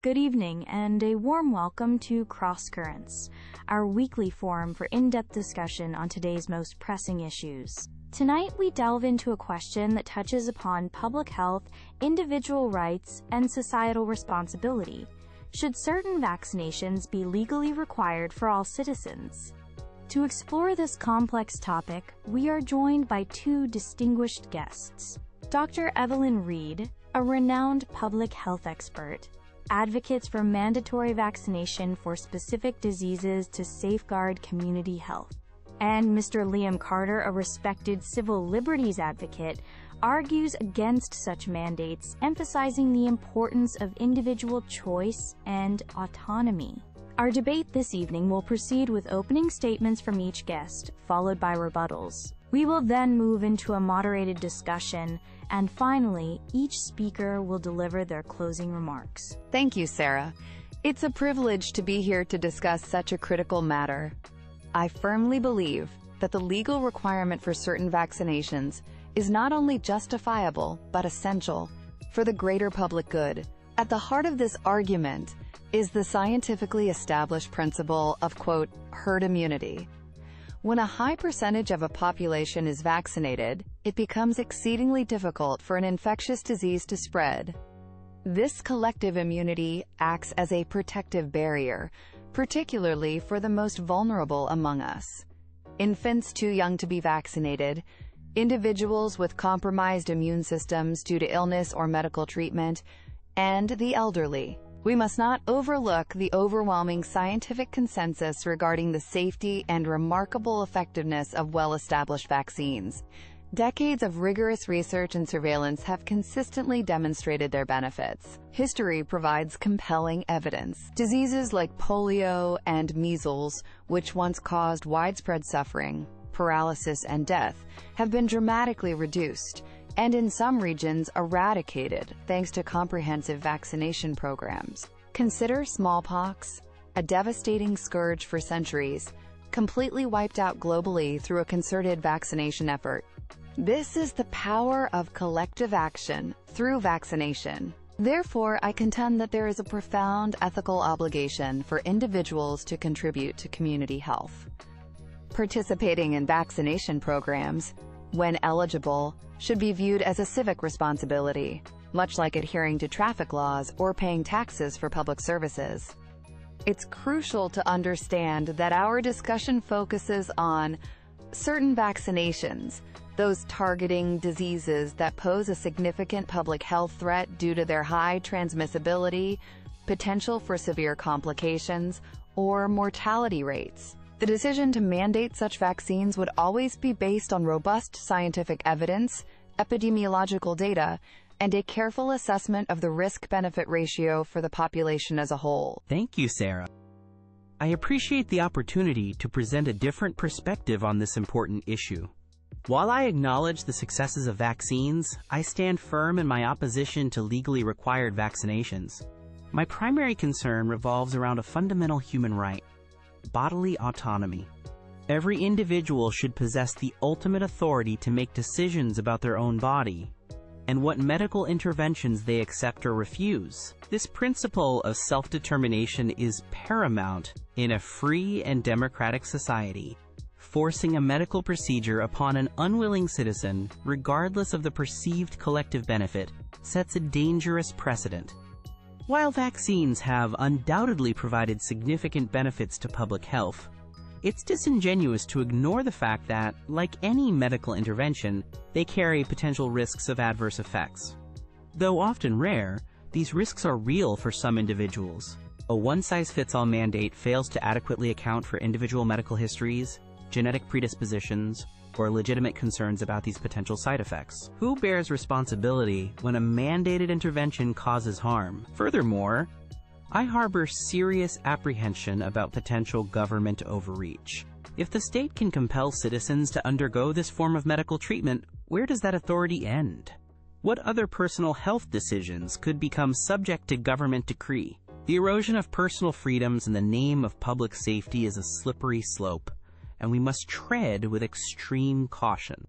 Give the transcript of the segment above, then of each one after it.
Good evening, and a warm welcome to Cross Currents, our weekly forum for in-depth discussion on today's most pressing issues. Tonight, we delve into a question that touches upon public health, individual rights, and societal responsibility. Should certain vaccinations be legally required for all citizens? To explore this complex topic, we are joined by two distinguished guests. Dr. Evelyn Reed, a renowned public health expert, advocates for mandatory vaccination for specific diseases to safeguard community health. And Mr. Liam Carter, a respected civil liberties advocate, argues against such mandates, emphasizing the importance of individual choice and autonomy. Our debate this evening will proceed with opening statements from each guest, followed by rebuttals. We will then move into a moderated discussion, and finally, each speaker will deliver their closing remarks. Thank you, Sarah. It's a privilege to be here to discuss such a critical matter. I firmly believe that the legal requirement for certain vaccinations is not only justifiable, but essential for the greater public good. At the heart of this argument is the scientifically established principle of, quote, herd immunity. When a high percentage of a population is vaccinated, it becomes exceedingly difficult for an infectious disease to spread. This collective immunity acts as a protective barrier, particularly for the most vulnerable among us. Infants too young to be vaccinated, individuals with compromised immune systems due to illness or medical treatment, and the elderly. We must not overlook the overwhelming scientific consensus regarding the safety and remarkable effectiveness of well-established vaccines. Decades of rigorous research and surveillance have consistently demonstrated their benefits. History provides compelling evidence. Diseases like polio and measles, which once caused widespread suffering, paralysis, and death, have been dramatically reduced, and in some regions eradicated thanks to comprehensive vaccination programs. Consider smallpox, a devastating scourge for centuries, completely wiped out globally through a concerted vaccination effort. This is the power of collective action through vaccination. Therefore, I contend that there is a profound ethical obligation for individuals to contribute to community health. Participating in vaccination programs, when eligible, should be viewed as a civic responsibility, much like adhering to traffic laws or paying taxes for public services. It's crucial to understand that our discussion focuses on certain vaccinations, those targeting diseases that pose a significant public health threat due to their high transmissibility, potential for severe complications, or mortality rates. The decision to mandate such vaccines would always be based on robust scientific evidence, epidemiological data, and a careful assessment of the risk-benefit ratio for the population as a whole. Thank you, Sarah. I appreciate the opportunity to present a different perspective on this important issue. While I acknowledge the successes of vaccines, I stand firm in my opposition to legally required vaccinations. My primary concern revolves around a fundamental human right: bodily autonomy. Every individual should possess the ultimate authority to make decisions about their own body and what medical interventions they accept or refuse. This principle of self-determination is paramount in a free and democratic society. Forcing a medical procedure upon an unwilling citizen, regardless of the perceived collective benefit, sets a dangerous precedent. While vaccines have undoubtedly provided significant benefits to public health, it's disingenuous to ignore the fact that, like any medical intervention, they carry potential risks of adverse effects. Though often rare, these risks are real for some individuals. A one-size-fits-all mandate fails to adequately account for individual medical histories, genetic predispositions, or legitimate concerns about these potential side effects. Who bears responsibility when a mandated intervention causes harm? Furthermore, I harbor serious apprehension about potential government overreach. If the state can compel citizens to undergo this form of medical treatment, where does that authority end? What other personal health decisions could become subject to government decree? The erosion of personal freedoms in the name of public safety is a slippery slope, and we must tread with extreme caution.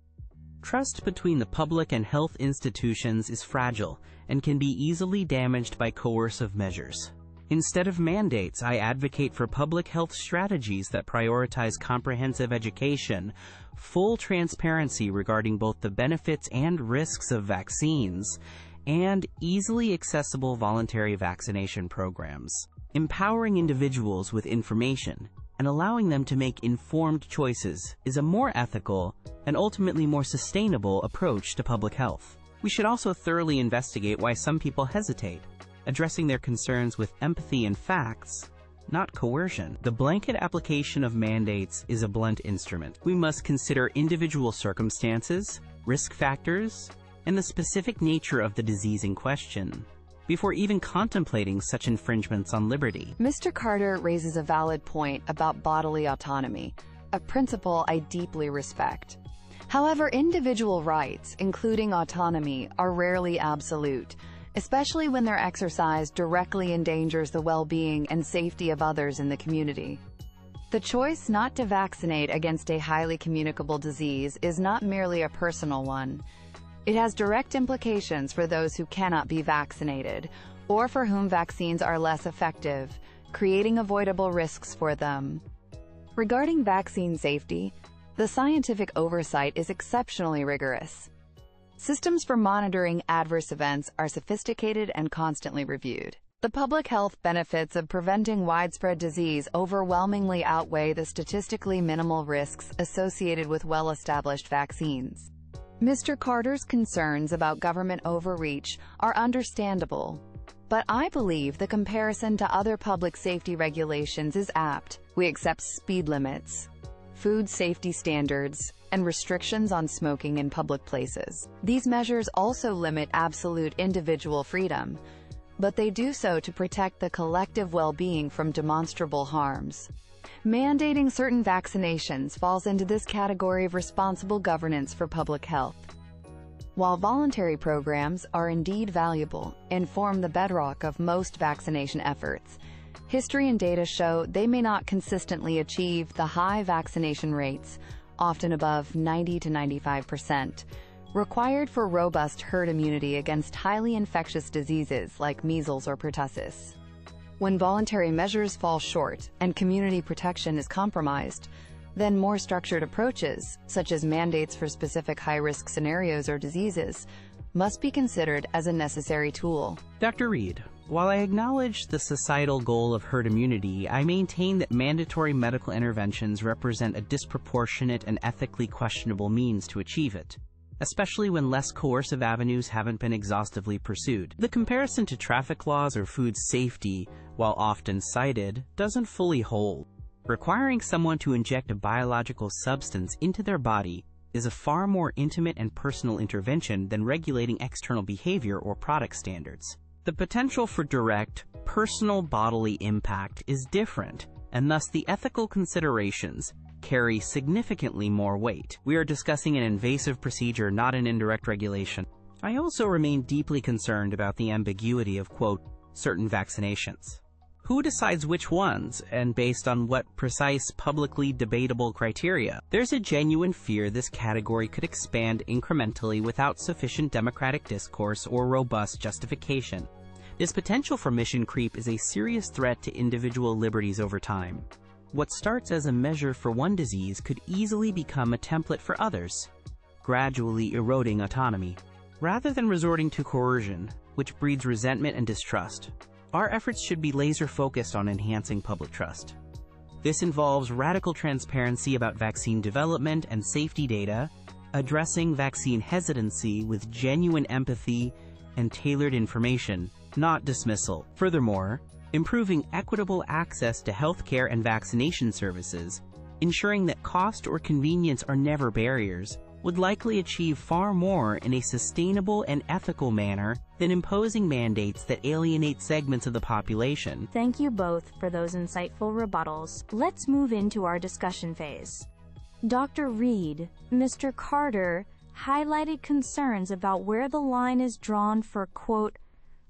Trust between the public and health institutions is fragile and can be easily damaged by coercive measures. Instead of mandates, I advocate for public health strategies that prioritize comprehensive education, full transparency regarding both the benefits and risks of vaccines, and easily accessible voluntary vaccination programs. Empowering individuals with information and allowing them to make informed choices is a more ethical and ultimately more sustainable approach to public health. We should also thoroughly investigate why some people hesitate, addressing their concerns with empathy and facts, not coercion. The blanket application of mandates is a blunt instrument. We must consider individual circumstances, risk factors, and the specific nature of the disease in question before even contemplating such infringements on liberty. Mr. Carter raises a valid point about bodily autonomy, a principle I deeply respect. However, individual rights, including autonomy, are rarely absolute, especially when their exercise directly endangers the well-being and safety of others in the community. The choice not to vaccinate against a highly communicable disease is not merely a personal one. It has direct implications for those who cannot be vaccinated, or for whom vaccines are less effective, creating avoidable risks for them. Regarding vaccine safety, the scientific oversight is exceptionally rigorous. Systems for monitoring adverse events are sophisticated and constantly reviewed. The public health benefits of preventing widespread disease overwhelmingly outweigh the statistically minimal risks associated with well-established vaccines. Mr. Carter's concerns about government overreach are understandable, but I believe the comparison to other public safety regulations is apt. We accept speed limits, food safety standards, and restrictions on smoking in public places. These measures also limit absolute individual freedom, but they do so to protect the collective well-being from demonstrable harms. Mandating certain vaccinations falls into this category of responsible governance for public health. While voluntary programs are indeed valuable and form the bedrock of most vaccination efforts, history and data show they may not consistently achieve the high vaccination rates, often above 90 to 95%, required for robust herd immunity against highly infectious diseases like measles or pertussis. When voluntary measures fall short and community protection is compromised, then more structured approaches, such as mandates for specific high-risk scenarios or diseases, must be considered as a necessary tool. Dr. Reed, while I acknowledge the societal goal of herd immunity, I maintain that mandatory medical interventions represent a disproportionate and ethically questionable means to achieve it, especially when less coercive avenues haven't been exhaustively pursued. The comparison to traffic laws or food safety, while often cited, doesn't fully hold. Requiring someone to inject a biological substance into their body is a far more intimate and personal intervention than regulating external behavior or product standards. The potential for direct, personal bodily impact is different, and thus the ethical considerations carry significantly more weight. We are discussing an invasive procedure, not an indirect regulation. I also remain deeply concerned about the ambiguity of, quote, certain vaccinations. Who decides which ones, and based on what precise, publicly debatable criteria? There's a genuine fear this category could expand incrementally without sufficient democratic discourse or robust justification. This potential for mission creep is a serious threat to individual liberties over time. What starts as a measure for one disease could easily become a template for others, gradually eroding autonomy. Rather than resorting to coercion, which breeds resentment and distrust, our efforts should be laser-focused on enhancing public trust. This involves radical transparency about vaccine development and safety data, addressing vaccine hesitancy with genuine empathy and tailored information, not dismissal. Furthermore, improving equitable access to healthcare and vaccination services, ensuring that cost or convenience are never barriers, would likely achieve far more in a sustainable and ethical manner than imposing mandates that alienate segments of the population. Thank you both for those insightful rebuttals. Let's move into our discussion phase. Dr. Reed, Mr. Carter highlighted concerns about where the line is drawn for, quote,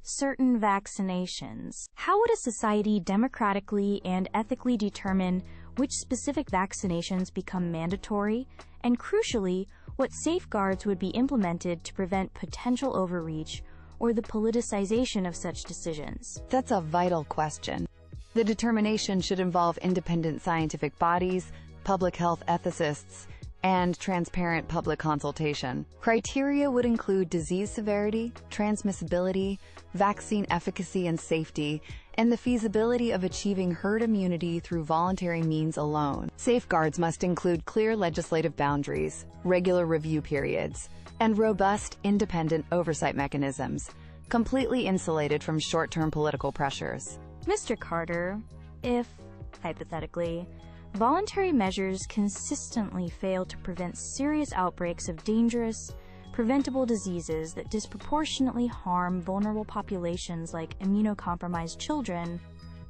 certain vaccinations. How would a society democratically and ethically determine which specific vaccinations become mandatory, and crucially, what safeguards would be implemented to prevent potential overreach or the politicization of such decisions? That's a vital question. The determination should involve independent scientific bodies, public health ethicists, and transparent public consultation. Criteria would include disease severity, transmissibility, vaccine efficacy and safety, and the feasibility of achieving herd immunity through voluntary means alone. Safeguards must include clear legislative boundaries, regular review periods, and robust, independent oversight mechanisms, completely insulated from short-term political pressures. Mr. Carter, if, hypothetically, voluntary measures consistently fail to prevent serious outbreaks of dangerous, preventable diseases that disproportionately harm vulnerable populations like immunocompromised children,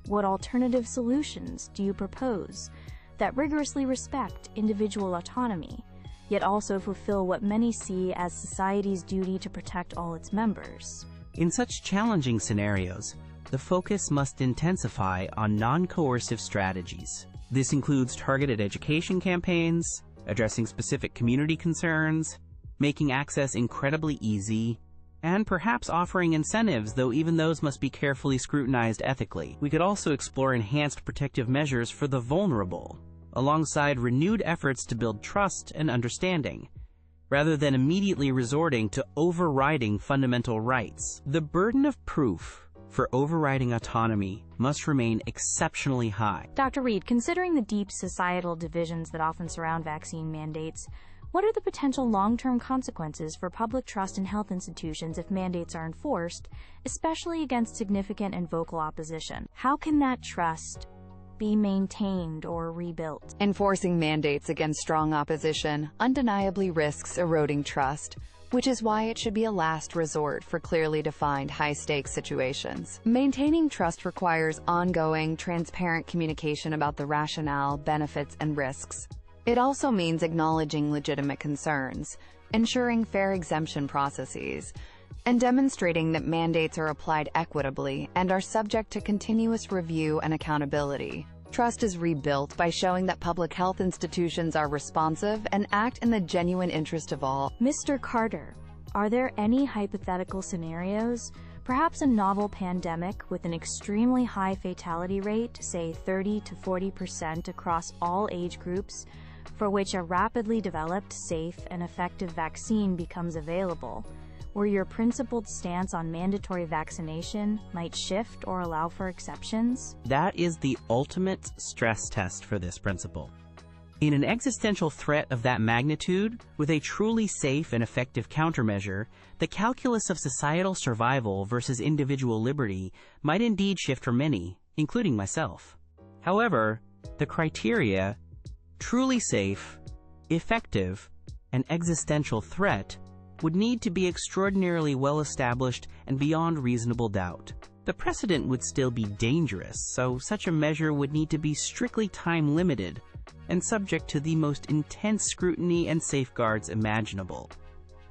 what alternative solutions do you propose that rigorously respect individual autonomy, yet also fulfill what many see as society's duty to protect all its members? In such challenging scenarios, the focus must intensify on non-coercive strategies. This includes targeted education campaigns, addressing specific community concerns, making access incredibly easy, and perhaps offering incentives, though even those must be carefully scrutinized ethically. We could also explore enhanced protective measures for the vulnerable, alongside renewed efforts to build trust and understanding, rather than immediately resorting to overriding fundamental rights. The burden of proof for overriding autonomy must remain exceptionally high. Dr. Reed, considering the deep societal divisions that often surround vaccine mandates, what are the potential long-term consequences for public trust in health institutions if mandates are enforced, especially against significant and vocal opposition? How can that trust be maintained or rebuilt? Enforcing mandates against strong opposition undeniably risks eroding trust, which is why it should be a last resort for clearly defined high-stakes situations. Maintaining trust requires ongoing, transparent communication about the rationale, benefits, and risks. It also means acknowledging legitimate concerns, ensuring fair exemption processes, and demonstrating that mandates are applied equitably and are subject to continuous review and accountability. Trust is rebuilt by showing that public health institutions are responsive and act in the genuine interest of all. Mr. Carter, are there any hypothetical scenarios, perhaps a novel pandemic with an extremely high fatality rate, say 30 to 40% across all age groups, for which a rapidly developed, safe, and effective vaccine becomes available, where your principled stance on mandatory vaccination might shift or allow for exceptions? That is the ultimate stress test for this principle. In an existential threat of that magnitude, with a truly safe and effective countermeasure, the calculus of societal survival versus individual liberty might indeed shift for many, including myself. However, the criteria, truly safe, effective, and existential threat, would need to be extraordinarily well established and beyond reasonable doubt. The precedent would still be dangerous, so such a measure would need to be strictly time-limited and subject to the most intense scrutiny and safeguards imaginable.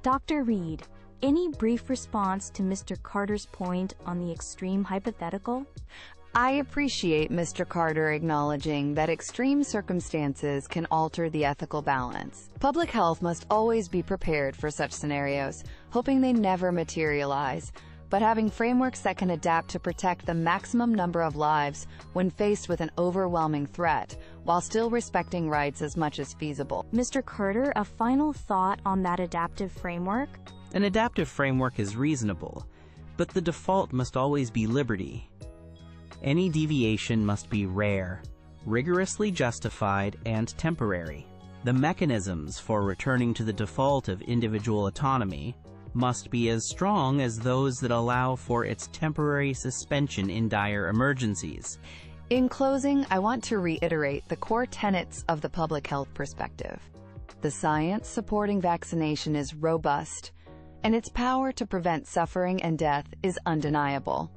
Dr. Reed, any brief response to Mr. Carter's point on the extreme hypothetical? I appreciate Mr. Carter acknowledging that extreme circumstances can alter the ethical balance. Public health must always be prepared for such scenarios, hoping they never materialize, but having frameworks that can adapt to protect the maximum number of lives when faced with an overwhelming threat, while still respecting rights as much as feasible. Mr. Carter, a final thought on that adaptive framework? An adaptive framework is reasonable, but the default must always be liberty. Any deviation must be rare, rigorously justified, and temporary. The mechanisms for returning to the default of individual autonomy must be as strong as those that allow for its temporary suspension in dire emergencies. In closing, I want to reiterate the core tenets of the public health perspective. The science supporting vaccination is robust, and its power to prevent suffering and death is undeniable.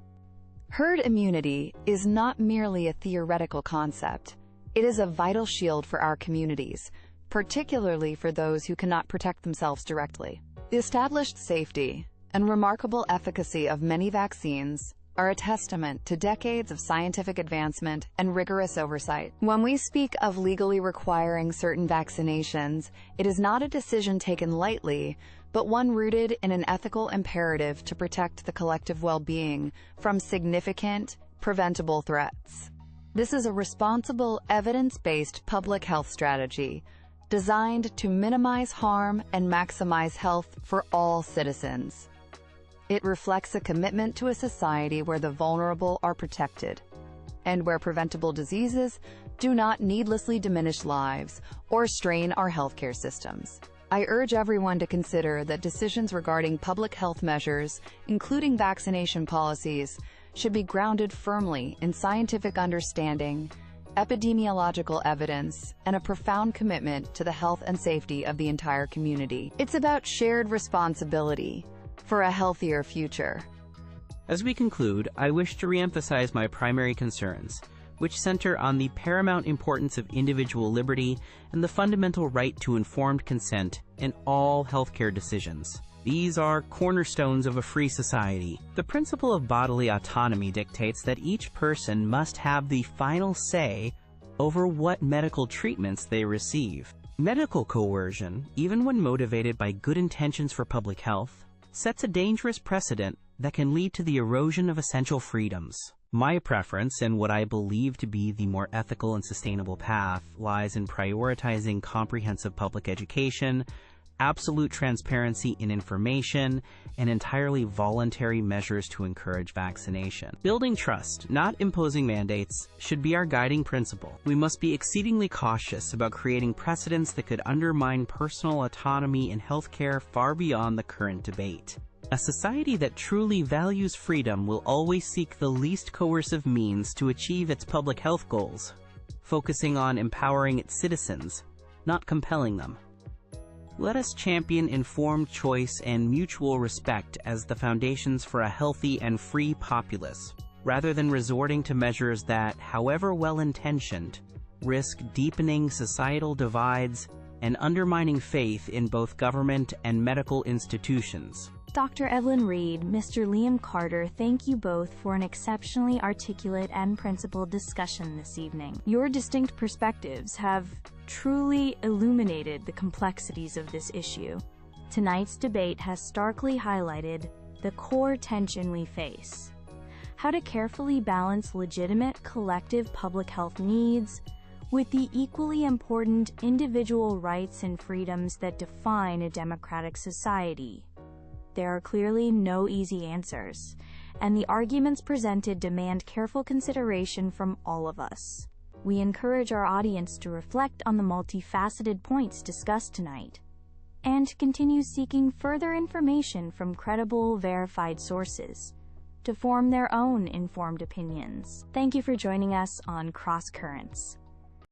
Herd immunity is not merely a theoretical concept. It is a vital shield for our communities, particularly for those who cannot protect themselves directly. The established safety and remarkable efficacy of many vaccines are a testament to decades of scientific advancement and rigorous oversight. When we speak of legally requiring certain vaccinations, it is not a decision taken lightly, but one rooted in an ethical imperative to protect the collective well-being from significant, preventable threats. This is a responsible, evidence-based public health strategy designed to minimize harm and maximize health for all citizens. It reflects a commitment to a society where the vulnerable are protected, and where preventable diseases do not needlessly diminish lives or strain our healthcare systems. I urge everyone to consider that decisions regarding public health measures, including vaccination policies, should be grounded firmly in scientific understanding, epidemiological evidence, and a profound commitment to the health and safety of the entire community. It's about shared responsibility for a healthier future. As we conclude, I wish to reemphasize my primary concerns, which center on the paramount importance of individual liberty and the fundamental right to informed consent in all healthcare decisions. These are cornerstones of a free society. The principle of bodily autonomy dictates that each person must have the final say over what medical treatments they receive. Medical coercion, even when motivated by good intentions for public health, sets a dangerous precedent that can lead to the erosion of essential freedoms. My preference, and what I believe to be the more ethical and sustainable path, lies in prioritizing comprehensive public education, absolute transparency in information, and entirely voluntary measures to encourage vaccination. Building trust, not imposing mandates, should be our guiding principle. We must be exceedingly cautious about creating precedents that could undermine personal autonomy in healthcare far beyond the current debate. A society that truly values freedom will always seek the least coercive means to achieve its public health goals, focusing on empowering its citizens, not compelling them. Let us champion informed choice and mutual respect as the foundations for a healthy and free populace, rather than resorting to measures that, however well-intentioned, risk deepening societal divides and undermining faith in both government and medical institutions. Dr. Evelyn Reed, Mr. Liam Carter, thank you both for an exceptionally articulate and principled discussion this evening. Your distinct perspectives have truly illuminated the complexities of this issue. Tonight's debate has starkly highlighted the core tension we face: how to carefully balance legitimate collective public health needs with the equally important individual rights and freedoms that define a democratic society. There are clearly no easy answers, and the arguments presented demand careful consideration from all of us. We encourage our audience to reflect on the multifaceted points discussed tonight, and to continue seeking further information from credible, verified sources to form their own informed opinions. Thank you for joining us on Cross Currents.